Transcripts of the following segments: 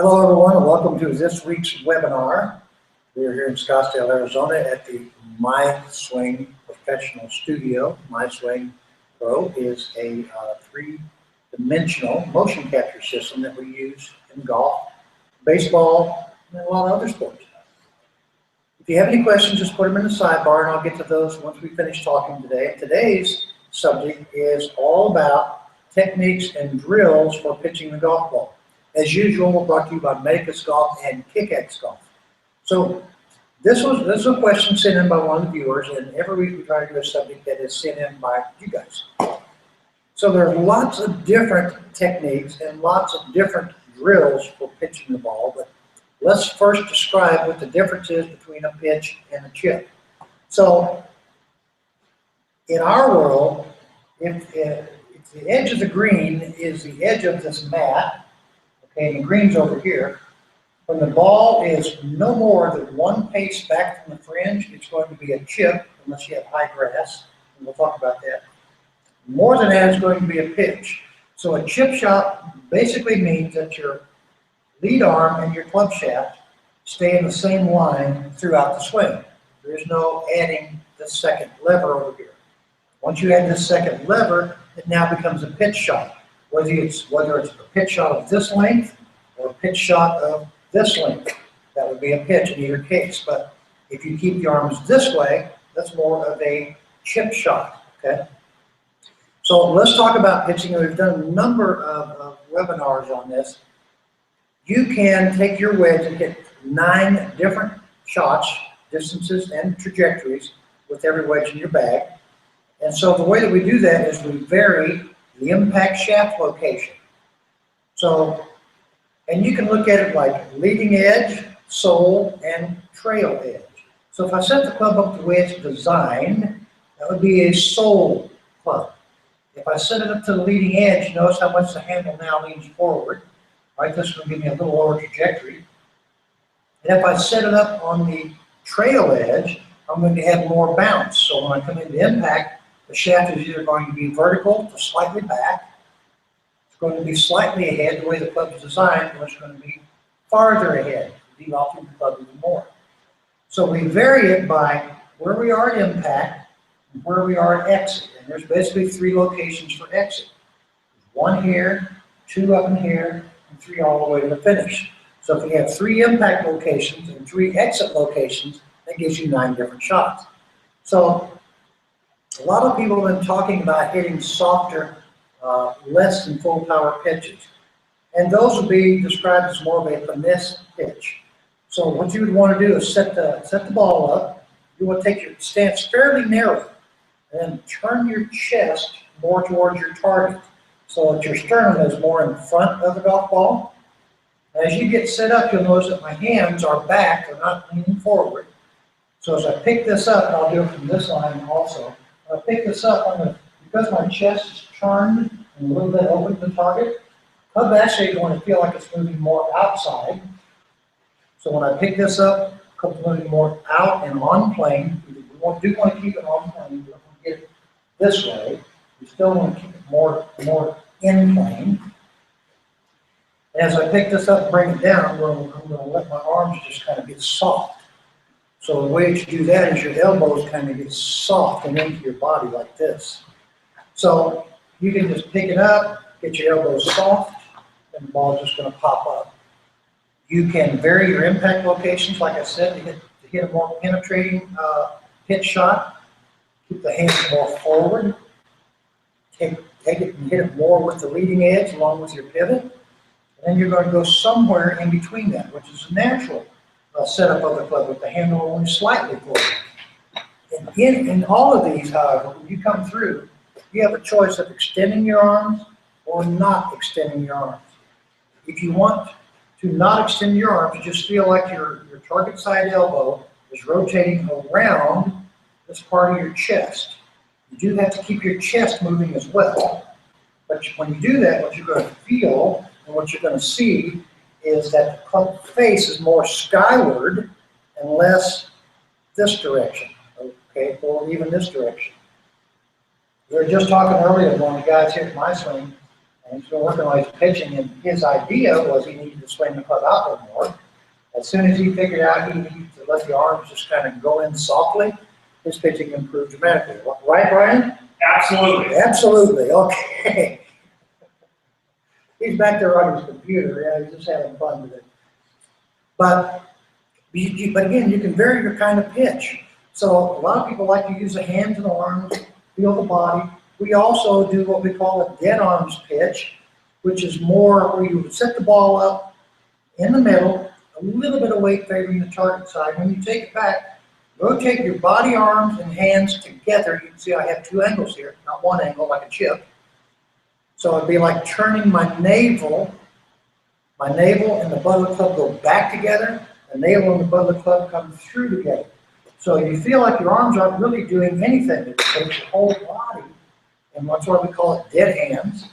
Hello everyone and welcome to this week's webinar. We're here in Scottsdale, Arizona at the MySwing Professional Studio. MySwing Pro is a three-dimensional motion capture system that we use in golf, baseball, and a lot of other sports. If you have any questions, just put them in the sidebar and I'll get to those once we finish talking today. Today's subject is all about techniques and drills for pitching the golf ball. As usual, we're brought to you by Medicus Golf and Kick-X Golf. So this is a question sent in by one of the viewers, and every week we try to do a subject that is sent in by you guys. So there are lots of different techniques and lots of different drills for pitching the ball, but let's first describe what the difference is between a pitch and a chip. So in our world, if the edge of the green is the edge of this mat, and the green's over here, when the ball is no more than one pace back from the fringe, it's going to be a chip, unless you have high grass, and we'll talk about that. More than that is going to be a pitch. So a chip shot basically means that your lead arm and your club shaft stay in the same line throughout the swing. There is no adding the second lever over here. Once you add this second lever, it now becomes a pitch shot. Whether it's a pitch shot of this length or a pitch shot of this length, that would be a pitch in either case. But if you keep the arms this way, that's more of a chip shot, okay? So let's talk about pitching. We've done a number of webinars on this. You can take your wedge and hit 9 different shots, distances, and trajectories with every wedge in your bag. And so the way that we do that is we vary the impact shaft location. So, and you can look at it like leading edge, sole, and trail edge. So if I set the club up the way it's designed, that would be a sole club. If I set it up to the leading edge, notice how much the handle now leans forward. Right, this will give me a little lower trajectory. And if I set it up on the trail edge, I'm going to have more bounce. So when I come into impact, the shaft is either going to be vertical to slightly back, it's going to be slightly ahead the way the club is designed, or it's going to be farther ahead, lead off the club even more. So we vary it by where we are at impact and where we are at exit. And there's basically 3 locations for exit. There's 1 here, 2 up in here, and 3 all the way to the finish. So if we have 3 impact locations and 3 exit locations, that gives you 9 different shots. So a lot of people have been talking about hitting softer, less than full power pitches. And those would be described as more of a finesse pitch. So what you would want to do is set the ball up. You want to take your stance fairly narrow and turn your chest more towards your target so that your sternum is more in front of the golf ball. As you get set up, you'll notice that my hands are back, they're not leaning forward. So as I pick this up, and I'll do it from this line also, I pick this up, because my chest is turned and a little bit open to the target, club actually going to feel like it's moving more outside. So when I pick this up, club's moving more out and on plane. We do want to keep it on plane. We don't want to get it this way. We still want to keep it more in plane. And as I pick this up and bring it down, I'm going to let my arms just kind of get soft. So the way to do that is your elbows kind of get soft and into your body like this. So you can just pick it up, get your elbows soft, and the ball is just going to pop up. You can vary your impact locations, like I said, to hit a more penetrating pitch shot. Keep the hands more forward. Take it and hit it more with the leading edge along with your pivot. And then you're going to go somewhere in between that, which is natural. Setup of the club with the handle only slightly forward. And in all of these, however, when you come through, you have a choice of extending your arms or not extending your arms. If you want to not extend your arms, just feel like your target side elbow is rotating around this part of your chest. You do have to keep your chest moving as well. But when you do that, what you're going to feel and what you're going to see is that the club face is more skyward and less this direction, okay, or even this direction. We were just talking earlier with one of the guys here at MySwing, And he's been working on his pitching, and his idea was he needed to swing the club out a little more. As soon as he figured out he needed to let the arms just kind of go in softly, his pitching improved dramatically. Right, Brian? Absolutely. Absolutely. Okay. He's back there on his computer. Yeah, he's just having fun with it. But again, you can vary your kind of pitch. So a lot of people like to use the hands and arms, feel the body. We also do what we call a dead arms pitch, which is more where you set the ball up in the middle, a little bit of weight favoring the target side. When you take it back, rotate your body, arms, and hands together. You can see I have two angles here, not one angle like a chip. So it'd be like turning my navel and the butt of the club go back together, the navel and the butt of the club come through together. So you feel like your arms aren't really doing anything. It takes your whole body, and that's why we call it dead hands,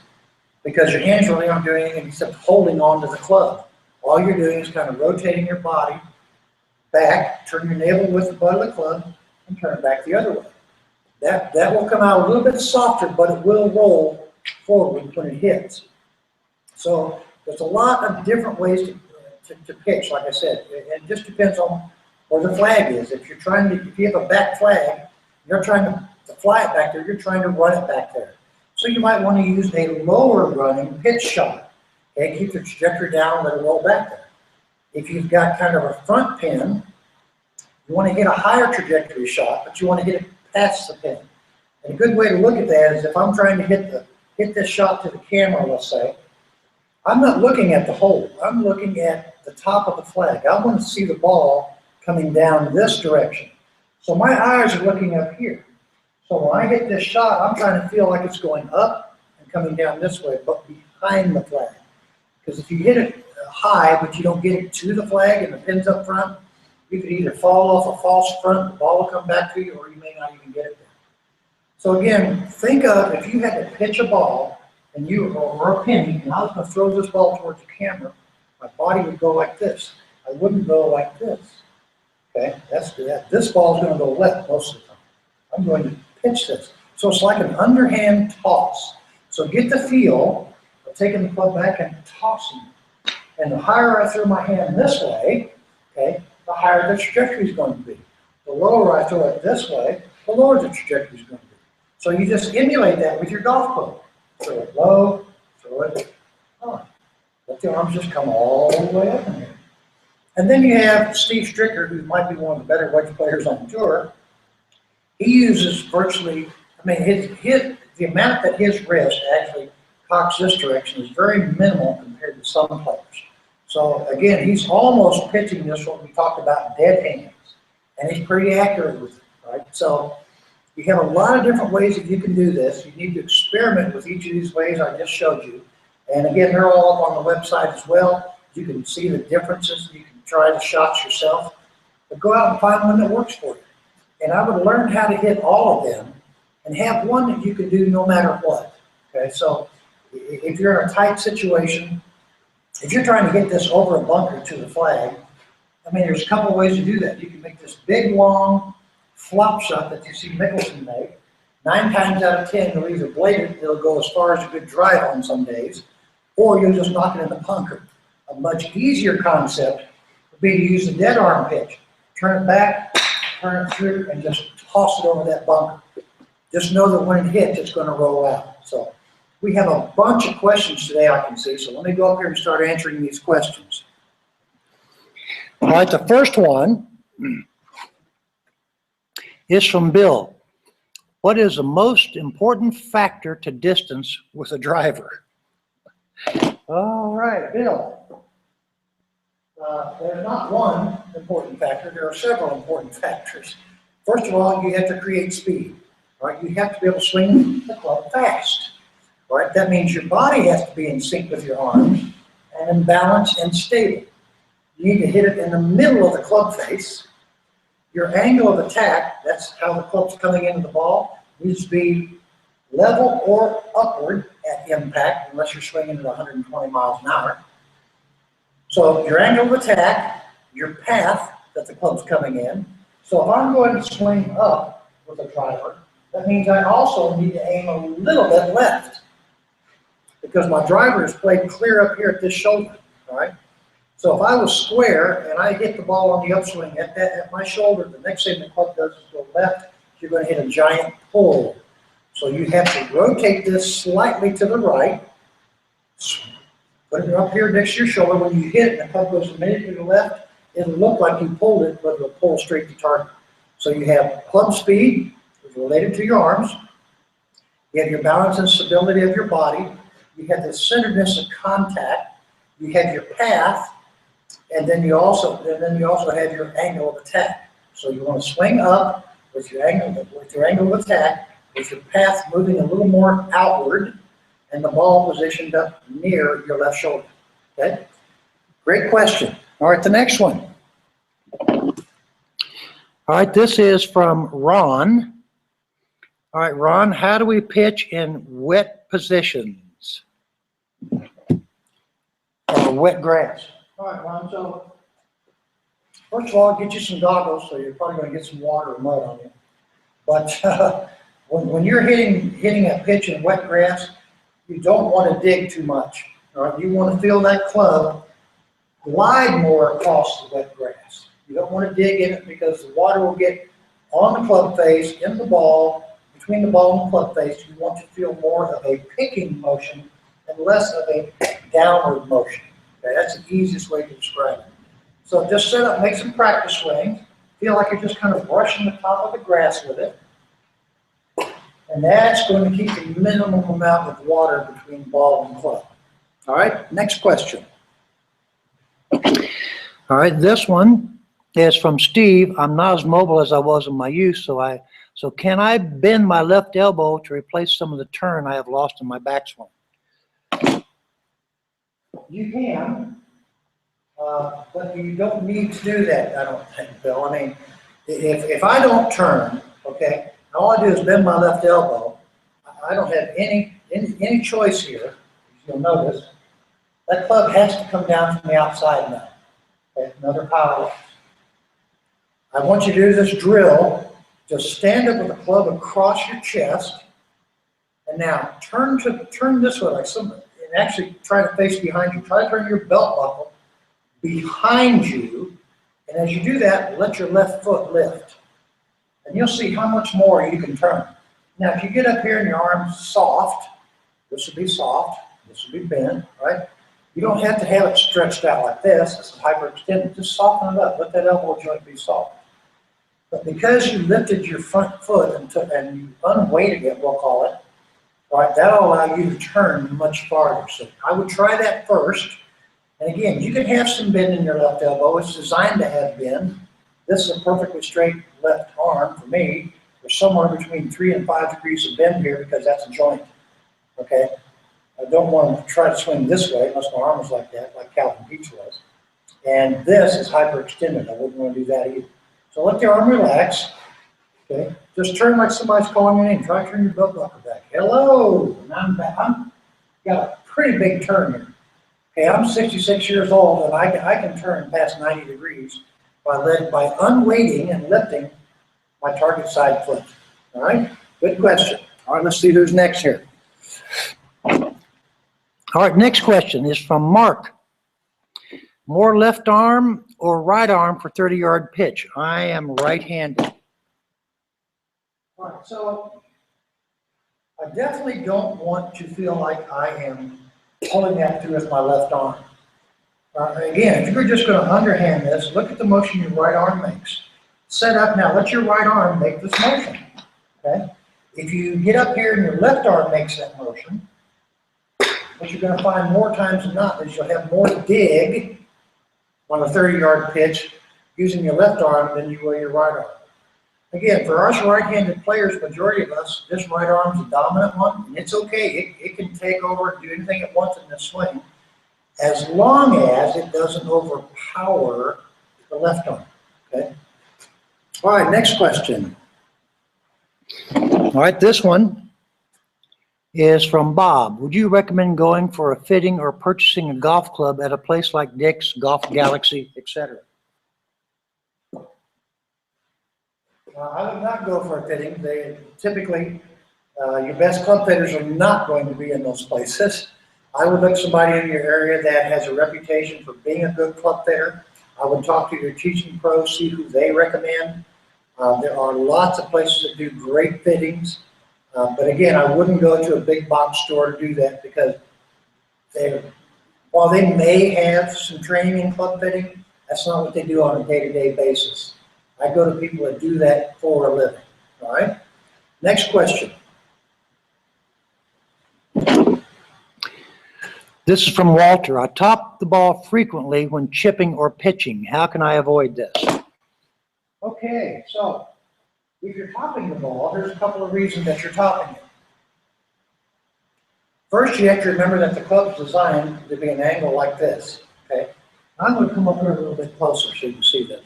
because your hands really aren't doing anything except holding on to the club. All you're doing is kind of rotating your body back, turn your navel with the butt of the club, and turn it back the other way. That will come out a little bit softer, but it will roll forward when it hits. So there's a lot of different ways to pitch, like I said. It just depends on where the flag is. If you have a back flag, you're trying to fly it back there, you're trying to run it back there. So you might want to use a lower running pitch shot. Okay, keep the trajectory down, let it roll back there. If you've got kind of a front pin, you want to hit a higher trajectory shot, but you want to hit it past the pin. And a good way to look at that is if I'm trying to hit this shot to the camera, let's say, I'm not looking at the hole. I'm looking at the top of the flag. I want to see the ball coming down this direction. So my eyes are looking up here. So when I hit this shot, I'm trying to feel like it's going up and coming down this way, but behind the flag. Because if you hit it high, but you don't get it to the flag and the pin's up front, you could either fall off a false front, the ball will come back to you, or you may not even get it there. So again, think of if you had to pitch a ball and or a penny, and I was going to throw this ball towards the camera, my body would go like this. I wouldn't go like this. Okay, this ball is going to go left most of the time. I'm going to pitch this. So it's like an underhand toss. So get the feel of taking the club back and tossing it. And the higher I throw my hand this way, okay, the higher the trajectory is going to be. The lower I throw it this way, the lower the trajectory is going to be. So you just emulate that with your golf club. Throw it low, throw it high. Let the arms just come all the way up in here. And then you have Steve Stricker, who might be one of the better wedge players on the tour. He uses virtually, the amount that his wrist actually cocks this direction is very minimal compared to some players. So again, he's almost pitching this what we talked about, dead hands. And he's pretty accurate with it, right? So you have a lot of different ways that you can do this. You need to experiment with each of these ways I just showed you. And again, they're all up on the website as well. You can see the differences. You can try the shots yourself. But go out and find one that works for you. And I would learn how to hit all of them and have one that you can do no matter what. Okay, so if you're in a tight situation, if you're trying to get this over a bunker to the flag, there's a couple of ways to do that. You can make this big, long flop shot that you see Mickelson make. 9 times out of 10, you'll either blade it, it'll go as far as a good drive on some days, or you'll just knock it in the bunker. A much easier concept would be to use the dead arm pitch. Turn it back, turn it through, and just toss it over that bunker. Just know that when it hits, it's going to roll out. So we have a bunch of questions today I can see, so let me go up here and start answering these questions. All right, the first one is from Bill. What is the most important factor to distance with a driver? All right, Bill. There's not one important factor. There are several important factors. First of all, you have to create speed. Right? You have to be able to swing the club fast. Right? That means your body has to be in sync with your arms and in balance and stable. You need to hit it in the middle of the club face. Your angle of attack, that's how the club's coming into the ball, needs to be level or upward at impact, unless you're swinging at 120 miles an hour. So your angle of attack, your path that the club's coming in. So if I'm going to swing up with a driver, that means I also need to aim a little bit left. because my driver is played clear up here at this shoulder, all right? So if I was square and I hit the ball on the upswing at my shoulder, the next thing the club does is go left, you're going to hit a giant pull. So you have to rotate this slightly to the right, put it up here next to your shoulder. When you hit it and the club goes immediately to the left, it'll look like you pulled it, but it'll pull straight to target. So you have club speed, which is related to your arms. You have your balance and stability of your body. You have the centeredness of contact. You have your path, and then you also have your angle of attack. So you want to swing up with your angle of attack, with your path moving a little more outward, and the ball positioned up near your left shoulder. Okay? Great question. All right, the next one. All right, this is from Ron. All right, Ron, how do we pitch in wet positions? Or wet grass? All right, Ron, so first of all, get you some goggles, so you're probably going to get some water or mud on you. But when you're hitting a pitch in wet grass, you don't want to dig too much. All right? You want to feel that club glide more across the wet grass. You don't want to dig in it because the water will get on the club face, in the ball, between the ball and the club face. You want to feel more of a picking motion and less of a downward motion. Okay, that's the easiest way to describe it. So just set up, make some practice swings. Feel like you're just kind of brushing the top of the grass with it. And that's going to keep the minimum amount of water between ball and club. All right, next question. All right, this one is from Steve. I'm not as mobile as I was in my youth, so can I bend my left elbow to replace some of the turn I have lost in my backswing? You can, but you don't need to do that, I don't think, Bill. I mean, if I don't turn, okay, all I do is bend my left elbow. I don't have any choice here. You'll notice that club has to come down from the outside now. Okay, another power. I want you to do this drill. Just stand up with the club across your chest, and now turn this way like somebody, and actually try to face behind you. Try to turn your belt buckle behind you, and as you do that, let your left foot lift. And you'll see how much more you can turn. Now, if you get up here and your arm's soft, this will be soft, this will be bent, right? You don't have to have it stretched out like this. This is hyperextended. Just soften it up. Let that elbow joint be soft. But because you lifted your front foot and you unweighted it, we'll call it, right, that'll allow you to turn much farther. So I would try that first. And again, you can have some bend in your left elbow. It's designed to have bend. This is a perfectly straight left arm for me. There's somewhere between 3 and 5 degrees of bend here because that's a joint. Okay? I don't want to try to swing this way unless my arm is like that, like Calvin Beach was. And this is hyperextended. I wouldn't want to do that either. So let the arm relax. Okay? Just turn like somebody's calling your name. Try to turn your belt buckle back. Hello! And I'm back. I've got a pretty big turn here. Okay, I'm 66 years old and I can turn past 90 degrees by unweighting and lifting my target side foot. All right? Good question. All right, let's see who's next here. All right, next question is from Mark. More left arm or right arm for 30-yard pitch? I am right-handed. All right, so I definitely don't want to feel like I am pulling that through with my left arm. Again, if you're just going to underhand this, look at the motion your right arm makes. Set up now, let your right arm make this motion. Okay? If you get up here and your left arm makes that motion, what you're going to find more times than not is you'll have more dig on a 30-yard pitch using your left arm than you will your right arm. Again, for us right-handed players, majority of us, this right arm is the dominant one, and it's okay. It can take over and do anything it wants in this swing, as long as it doesn't overpower the left arm. Okay? All right, next question. All right, this one is from Bob. Would you recommend going for a fitting or purchasing a golf club at a place like Dick's, Golf Galaxy, etc.? I would not go for a fitting. They typically, your best club fitters are not going to be in those places. I would look somebody in your area that has a reputation for being a good club fitter. I would talk to your teaching pros, see who they recommend. There are lots of places that do great fittings. But again, I wouldn't go to a big box store to do that because while they may have some training in club fitting, that's not what they do on a day-to-day basis. I go to people that do that for a living, all right? Next question. This is from Walter. I top the ball frequently when chipping or pitching. How can I avoid this? Okay, so if you're topping the ball, there's a couple of reasons that you're topping it. First, you have to remember that the club's designed to be an angle like this, okay? I'm going to come up here a little bit closer so you can see this.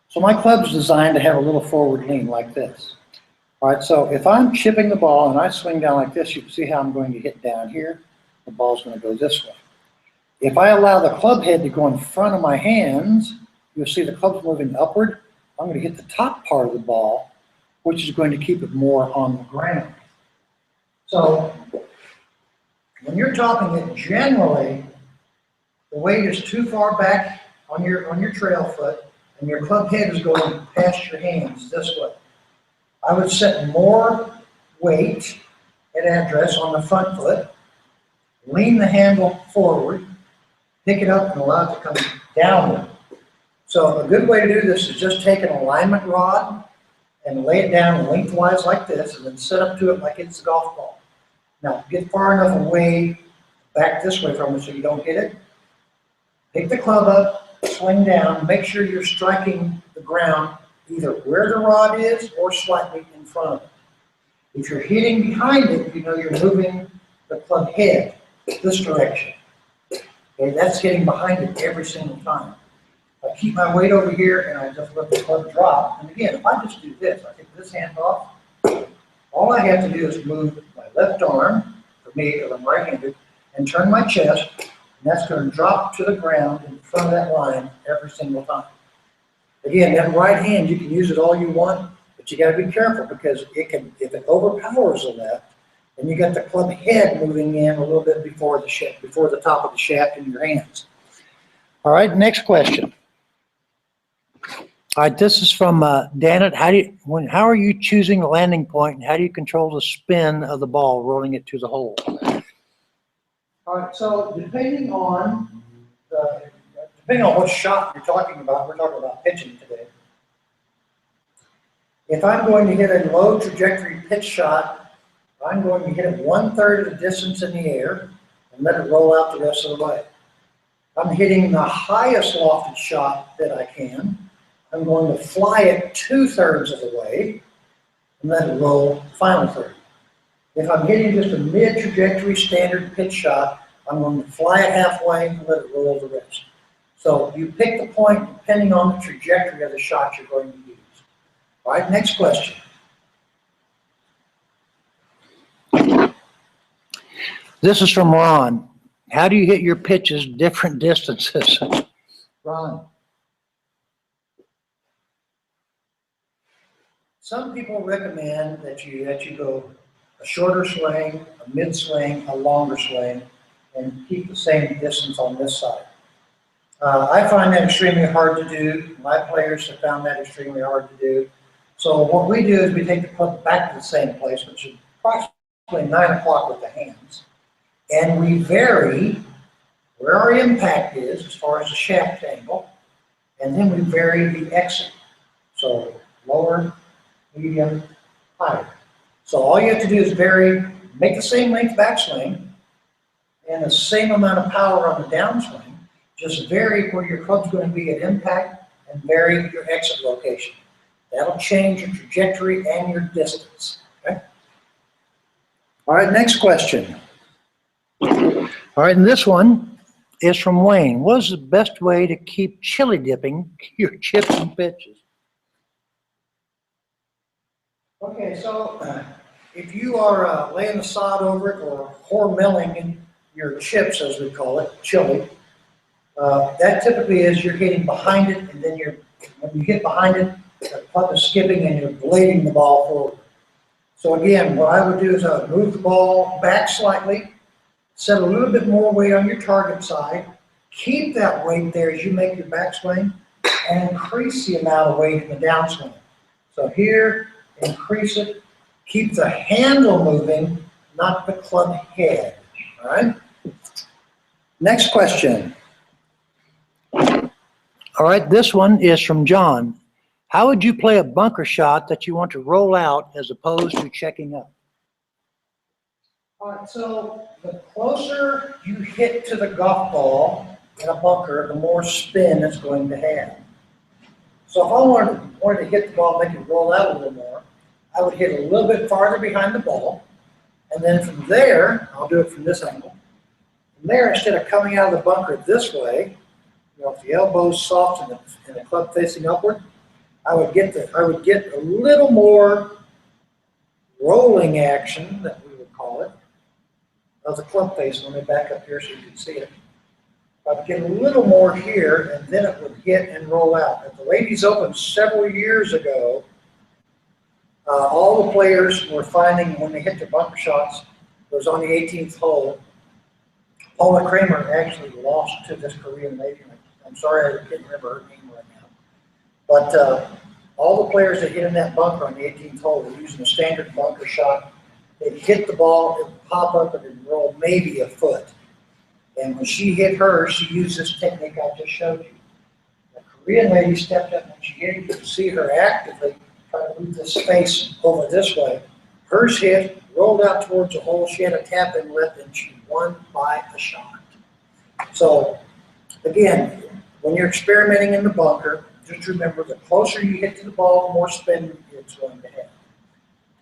So my club's designed to have a little forward lean like this. All right, so if I'm chipping the ball and I swing down like this, you can see how I'm going to hit down here. The ball's going to go this way. If I allow the club head to go in front of my hands, you'll see the club's moving upward. I'm going to hit the top part of the ball, which is going to keep it more on the ground. So when you're topping it, generally, the weight is too far back on your trail foot, and your club head is going past your hands this way. I would set more weight at address on the front foot, lean the handle forward, pick it up and allow it to come downward. So a good way to do this is just take an alignment rod and lay it down lengthwise like this and then set up to it like it's a golf ball. Now get far enough away back this way from it so you don't hit it. Pick the club up, swing down, make sure you're striking the ground either where the rod is or slightly in front of it. If you're hitting behind it, you know you're moving the club head this direction. Okay, that's hitting behind it every single time. I keep my weight over here and I just let the club drop. And again, if I just do this, I take this hand off, all I have to do is move my left arm, for me because I'm right-handed, and turn my chest, and that's going to drop to the ground in front of that line every single time. Again, that right hand, you can use it all you want, but you got to be careful because it can, if it overpowers the left, and you got the club head moving in a little bit before the top of the shaft in your hands. All right, next question. All right, this is from Danet. How are you choosing the landing point, and how do you control the spin of the ball rolling it to the hole? All right, so depending on what shot you're talking about, we're talking about pitching today. If I'm going to hit a low trajectory pitch shot, I'm going to hit it 1/3 of the distance in the air and let it roll out the rest of the way. I'm hitting the highest lofted shot that I can. I'm going to fly it 2/3 of the way and let it roll the final third. If I'm hitting just a mid-trajectory standard pitch shot, I'm going to fly it halfway and let it roll the rest. So you pick the point depending on the trajectory of the shot you're going to use. All right, next question. This is from Ron. How do you hit your pitches different distances? Ron. Some people recommend that you go a shorter swing, a mid swing, a longer swing, and keep the same distance on this side. I find that extremely hard to do. My players have found that extremely hard to do. So what we do is we take the club back to the same place, which is approximately 9 o'clock with the hands. And we vary where our impact is as far as the shaft angle, and then we vary the exit. So lower, medium, higher. So all you have to do is vary, make the same length backswing and the same amount of power on the downswing. Just vary where your club's going to be at impact and vary your exit location. That'll change your trajectory and your distance. Okay? All right, next question. All right, and this one is from Wayne. What is the best way to keep chili dipping your chips and pitches? Okay, so if you are laying the sod over it or hormeling your chips, as we call it, chili, that typically is you're hitting behind it, and then when you hit behind it, the club is skipping and you're blading the ball forward. So again, what I would do is I would move the ball back slightly, Set a little bit more weight on your target side. Keep that weight there as you make your backswing, and increase the amount of weight in the downswing. So here, increase it. Keep the handle moving, not the club head. All right? Next question. All right, this one is from John. How would you play a bunker shot that you want to roll out as opposed to checking up? All right, so the closer you hit to the golf ball in a bunker, the more spin it's going to have. So if I wanted to hit the ball, make it roll out a little more, I would hit a little bit farther behind the ball, and then from there, I'll do it from this angle. From there, instead of coming out of the bunker this way, you know, if the elbow's soft and the club facing upward, I would get a little more rolling action, that we would call it, of the club face. Let me back up here so you can see it. I would get a little more here, and then it would hit and roll out. At the Ladies Open several years ago, all the players were finding when they hit their bunker shots, it was on the 18th hole. Paula Kramer actually lost to this Korean lady. I'm sorry, I can't remember her name right now. But all the players that hit in that bunker on the 18th hole were using a standard bunker shot. They'd hit the ball, it would pop up, and it'd roll maybe a foot. And when she hit hers, she used this technique I just showed you. The Korean lady stepped up, and she hit it. You could see her actively try to move this face over this way. Hers hit, rolled out towards the hole. She had a tap-in lip, and she won by a shot. So, again, when you're experimenting in the bunker, just remember the closer you hit to the ball, the more spin it's going to have.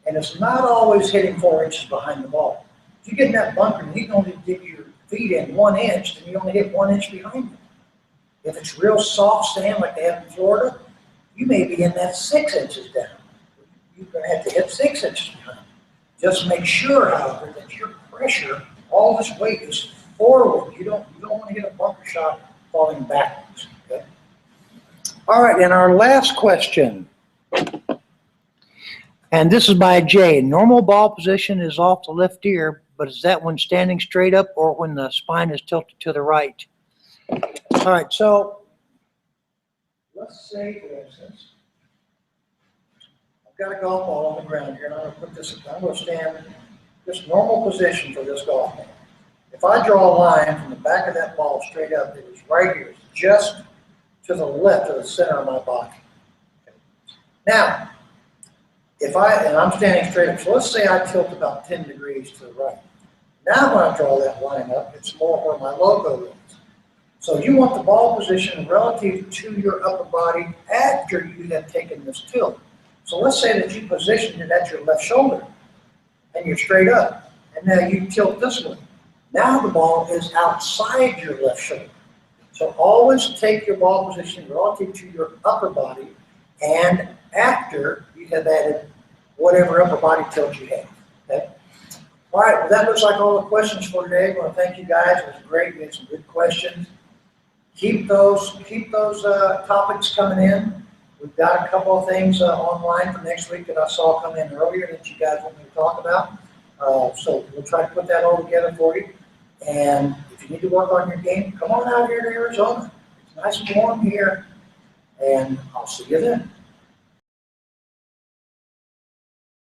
And it's not always hitting 4 inches behind the ball. If you get in that bunker and you can only dig your feet in 1 inch, then you only hit 1 inch behind it. If it's real soft sand like they have in Florida, you may be in that 6 inches down. You're going to have to hit 6 inches behind. Just make sure, however, that your pressure, all this weight is forward. You don't want to hit a bunker shot falling backwards. Okay? All right, and our last question. And this is by Jay. Normal ball position is off the left ear, but is that when standing straight up or when the spine is tilted to the right? All right, so let's say, for instance, I've got a golf ball on the ground here, and I'm going to stand this normal position for this golf ball. If I draw a line from the back of that ball straight up, it is right here, just to the left of the center of my body. Okay. Now, and I'm standing straight up, so let's say I tilt about 10 degrees to the right. Now when I draw that line up, it's more where my logo is. So you want the ball position relative to your upper body after you have taken this tilt. So let's say that you position it at your left shoulder, and you're straight up, and now you tilt this way. Now the ball is outside your left shoulder. So always take your ball position relative to your upper body, and after you have added whatever upper body tilt you have. Okay? All right, well, that looks like all the questions for today. I want to thank you guys. It was great. We had some good questions. Keep those topics coming in. We've got a couple of things online for next week that I saw come in earlier that you guys want me to talk about. So we'll try to put that all together for you. And if you need to work on your game, come on out here to Arizona. It's nice and warm here. And I'll see you then.